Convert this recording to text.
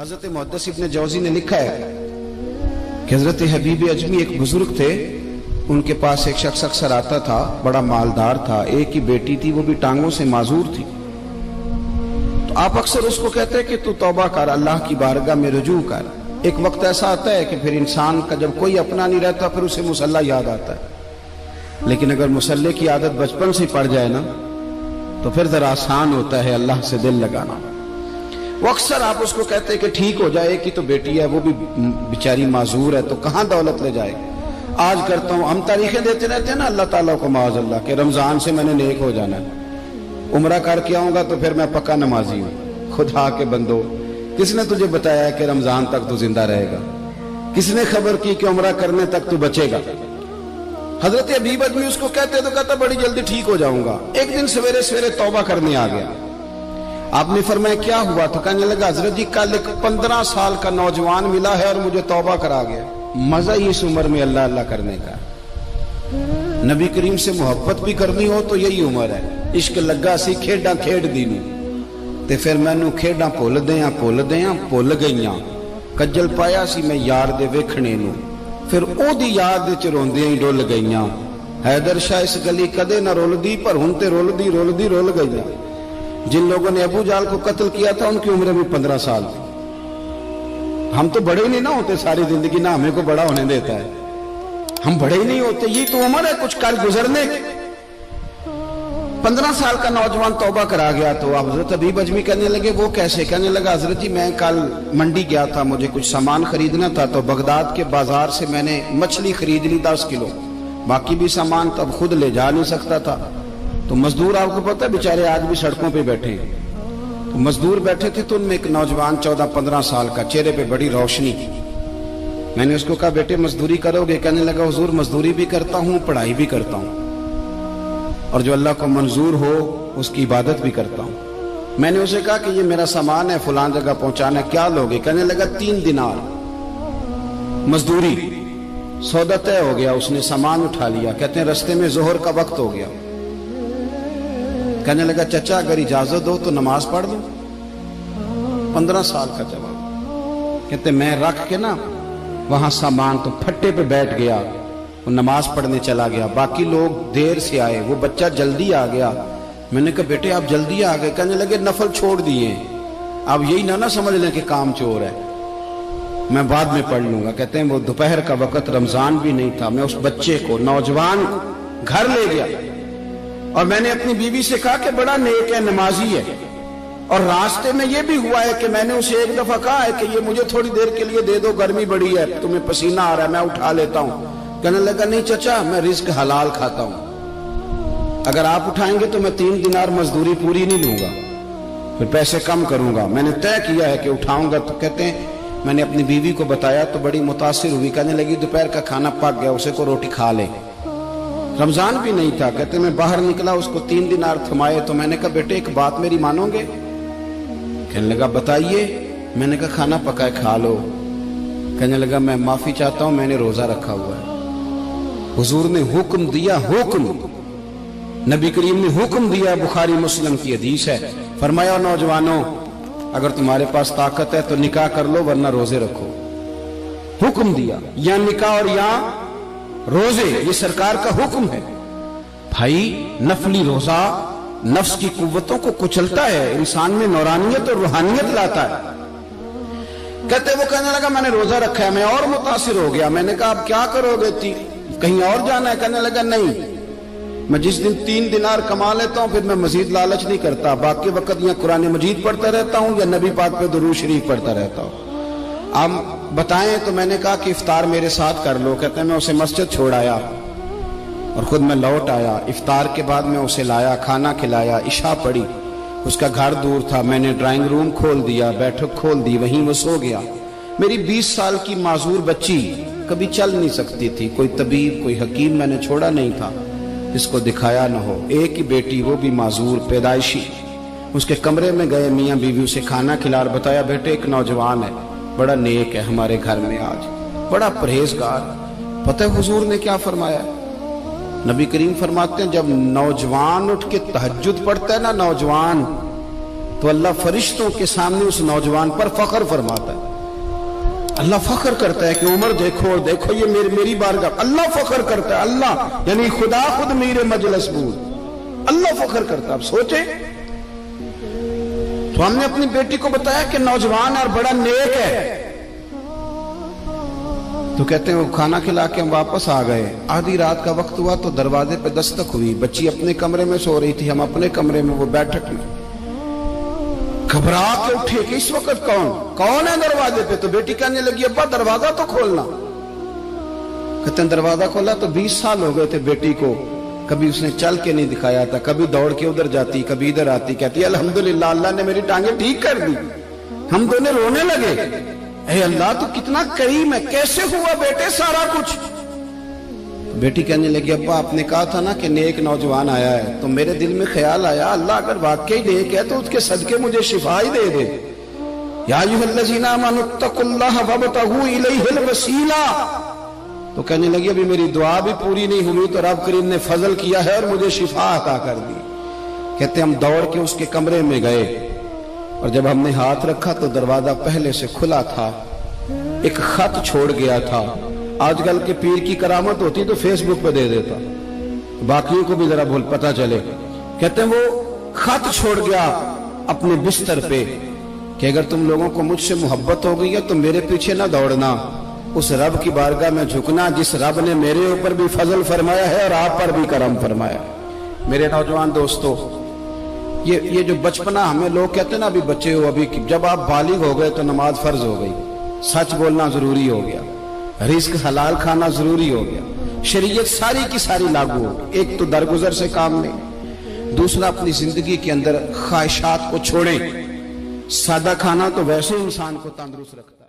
हजरत मुहद्दिस इब्न जौज़ी ने लिखा है कि हजरत हबीब अजमी एक बुजुर्ग थे, उनके पास एक शख्स अक्सर आता था, बड़ा मालदार था, एक ही बेटी थी, वो भी टांगों से माजूर थी। तो आप अक्सर उसको कहते कि तू तौबा कर, अल्लाह की बारगाह में रुजू कर। एक वक्त ऐसा आता है कि फिर इंसान का जब कोई अपना नहीं रहता फिर उसे मुसल्ला याद आता है, लेकिन अगर मुसल्ले की आदत बचपन से पड़ जाए ना तो फिर जरा आसान होता है अल्लाह से दिल लगाना। वो अक्सर आप उसको कहते हैं कि ठीक हो जाए कि तो बेटी है, वो भी बेचारी माजूर है, तो कहां दौलत ले जाए। आज करता हूं, हम तारीखें देते रहते हैं ना अल्लाह ताला को माज अल्लाह के रमजान से मैंने नेक हो जाना है, उम्रा करके आऊंगा तो फिर मैं पक्का नमाजी हूं। खुदा के बंदो, किसने तुझे बताया कि रमजान तक तू जिंदा रहेगा? किसने खबर की कि उम्रा करने तक तू बचेगा? हजरत हबीब अजमी उसको कहते तो कहता बड़ी जल्दी ठीक हो जाऊंगा। एक दिन सवेरे सवेरे तौबा करने आ गया। आपने फरमाया क्या हुआ? तो कहने लगा हजरत जी कल एक 15 साल का नौजवान मिला है और मुझे तौबा करा गया। मजा ही इस उम्र में अल्लाह अल्लाह करने का। नबी करीम से मोहब्बत भी करनी हो तो यही उम्र है। इश्क लगा सी खेडा खेड दी नूं ते फिर मैनू खेडा भुल भुल गईयां। कज्जल पाया सी मैं यार दे वेखणे नूं, फिर ओदी याद च रोंदियां ही डुल गईयां। हैदर शाह इस गली कदे ना रुलदी, पर हुण ते रुलदी रुलदी रुल गईयां। जिन लोगों ने अबू जाल को कत्ल किया था उनकी उम्र भी 15 साल थी। हम तो बड़े ही नहीं ना होते सारी जिंदगी, ना हमें को बड़ा होने देता है, हम बड़े ही नहीं होते। ये तो उम्र है कुछ कर गुजरने की। 15 साल का नौजवान तौबा करा गया। तो हजरत हबीब अजमी कहने लगे वो कैसे? कहने लगा हजरत जी मैं कल मंडी गया था, मुझे कुछ सामान खरीदना था, तो बगदाद के बाजार से मैंने मछली खरीद ली 10 किलो, बाकी भी सामान तब खुद ले जा नहीं सकता था। तो मजदूर आपको पता है बेचारे आज भी सड़कों पे बैठे हैं। तो मजदूर बैठे थे तो उनमें एक नौजवान 14-15 साल का, चेहरे पे बड़ी रोशनी। मैंने उसको कहा बेटे मजदूरी करोगे? कहने लगा हुजूर मजदूरी भी करता हूँ, पढ़ाई भी करता हूँ, और जो अल्लाह को मंजूर हो उसकी इबादत भी करता हूँ। मैंने उसे कहा कि ये मेरा सामान है, फलां जगह पहुंचाना, क्या लोगे? कहने लगा 3 दिनार मजदूरी। सौदा तय हो गया, उसने सामान उठा लिया। कहते हैं रस्ते में जोहर का वक्त हो गया। कहने लगा चचा अगर इजाजत दो तो नमाज पढ़ दो। 15 साल का जवाब। कहते मैं रख के ना वहां सामान तो फट्टे पे बैठ गया, वो नमाज पढ़ने चला गया। बाकी लोग देर से आए, वो बच्चा जल्दी आ गया। मैंने कहा बेटे आप जल्दी आ गए? कहने लगे नफल छोड़ दिए, अब यही ना समझ लें कि काम चोर है, मैं बाद में पढ़ लूंगा। कहते हैं वो दोपहर का वक्त, रमजान भी नहीं था, मैं उस बच्चे को नौजवान को घर ले गया और मैंने अपनी बीवी से कहा कि बड़ा नेक है, नमाजी है। और रास्ते में यह भी हुआ है कि मैंने उसे एक दफा कहा है कि ये मुझे थोड़ी देर के लिए दे दो, गर्मी बड़ी है, तुम्हें पसीना आ रहा है, मैं उठा लेता हूं। कहने लगा नहीं चचा मैं रिस्क हलाल खाता हूं, अगर आप उठाएंगे तो मैं 3 दिनार मजदूरी पूरी नहीं लूंगा, फिर पैसे कम करूंगा। मैंने तय किया है कि उठाऊंगा। तो कहते हैं मैंने अपनी बीवी को बताया तो बड़ी मुतासिर हुई। कहने लगी दोपहर का खाना पक गया, उसे को रोटी खा ले। रमजान भी नहीं था। कहते मैं बाहर निकला, उसको 3 दिनार थमाए। तो मैंने कहा बेटे एक बात मेरी मानोगे? कहने लगा बताइए। मैंने कहा खाना पकाए खा लो। कहने लगा मैं माफी चाहता हूं, मैंने रोजा रखा हुआ है। हुजूर ने हुक्म दिया, हुक्म नबी करीम ने हुक्म दिया, बुखारी मुस्लिम की हदीस है। फरमाया नौजवानों अगर तुम्हारे पास ताकत है तो निकाह कर लो, वरना रोजे रखो। हुक्म दिया, या निकाह और या रोजे, ये सरकार का हुक्म है। भाई नफली रोजा नफ्स की कुव्वतों को कुचलता है, इंसान में नौरानियत और रूहानियत लाता है। कहते वो कहने लगा मैंने रोजा रखा है। मैं और मुतासिर हो गया। मैंने कहा आप क्या करोगे? कहीं और जाना है? कहने लगा नहीं, मैं जिस दिन 3 दिनार कमा लेता हूं फिर मैं मजीद लालच नहीं करता, बाकी वक्त या कुरान मजीद पढ़ता रहता हूं या नबी पाक पे दुरूद शरीफ पढ़ता रहता हूं। आप बताएं। तो मैंने कहा कि इफ्तार मेरे साथ कर लो। कहते हैं मैं उसे मस्जिद छोड़ आया और खुद मैं लौट आया। इफ्तार के बाद मैं उसे लाया, खाना खिलाया, इशा पढ़ी। उसका घर दूर था, मैंने ड्राइंग रूम खोल दिया, बैठक खोल दी, वहीं वो सो गया। मेरी 20 साल की माजूर बच्ची कभी चल नहीं सकती थी, कोई तबीब कोई हकीम मैंने छोड़ा नहीं था जिसको दिखाया न हो। एक ही बेटी, वो भी माजूर पैदाइशी। उसके कमरे में गए, मियाँ बीवी उसे खाना खिला, बताया बेटे एक नौजवान है, बड़ा नेक है हमारे घर में, आज बड़ा परहेजगार। पता है हुजूर ने क्या फरमाया? नबी करीम फरमाते हैं जब नौजवान उठ के तहज्जुद पढ़ता है ना, नौजवान तो अल्लाह फरिश्तों के सामने उस नौजवान पर फख्र फरमाता है। अल्लाह फख्र करता है कि उमर देखो और देखो ये मेरी बारगाह। अल्लाह फख्र करता है, अल्लाह यानी खुदा खुद मेरे मजलिस बूद अल्लाह फख्र करता है। अब सोचे, तो हमने अपनी बेटी को बताया कि नौजवान और बड़ा नेक है, तो कहते हैं वो खाना खिला के हम वापस आ गए। आधी रात का वक्त हुआ तो दरवाजे पे दस्तक हुई। बच्ची अपने कमरे में सो रही थी, हम अपने कमरे में, वो बैठक में। घबरा के उठे कि इस वक्त कौन है दरवाजे पे? तो बेटी कहने लगी अब्बा दरवाजा तो खोलना। कहते हैं दरवाजा खोला तो 20 साल हो गए थे बेटी को, कभी उसने चल के नहीं दिखाया था, कभी दौड़ के उधर जाती, कभी इधर आती। कहती अल्हम्दुलिल्लाह अल्लाह ने मेरी टांगे ठीक कर दी। हम दोनों रोने लगे, ए अल्लाह तू कितना करीम है, कैसे हुआ बेटे सारा कुछ? बेटी कहने लगी अब्बा आपने कहा था ना कि नेक नौजवान आया है, तो मेरे दिल में ख्याल आया अल्लाह अगर वाकई नेक है तो उसके सदके मुझे शिफा ही दे दे। या अय्युहल्लज़ीना आमनुत्तकुल्लाह वब्तगू इलैहिल वसीला। तो कहने लगी अभी मेरी दुआ भी पूरी नहीं हुई तो रब करीम ने फजल किया है और मुझे शिफा अता कर दी। कहते हम दौड़ के उसके कमरे में गए और जब हमने हाथ रखा तो दरवाजा पहले से खुला था, एक खत छोड़ गया था। आजकल के पीर की करामत होती तो फेसबुक पे दे देता, बाकियों को भी जरा भूल पता चले। कहते हैं वो खत छोड़ गया अपने बिस्तर पे कि अगर तुम लोगों को मुझसे मोहब्बत हो गई है तो मेरे पीछे ना दौड़ना, उस रब की बारगाह में झुकना जिस रब ने मेरे ऊपर भी फजल फरमाया है और आप पर भी करम फरमाया। मेरे नौजवान दोस्तों, ये जो बचपना हमें लोग कहते हैं ना अभी बच्चे हो, अभी जब आप बालिग हो गए तो नमाज फर्ज हो गई, सच बोलना जरूरी हो गया, रिस्क हलाल खाना जरूरी हो गया, शरीयत सारी की सारी लागू हो गई। एक तो दरगुजर से काम नहीं, दूसरा अपनी जिंदगी के अंदर ख्वाहिशात को छोड़ें। सादा खाना तो वैसे इंसान को तंदुरुस्त रखता है।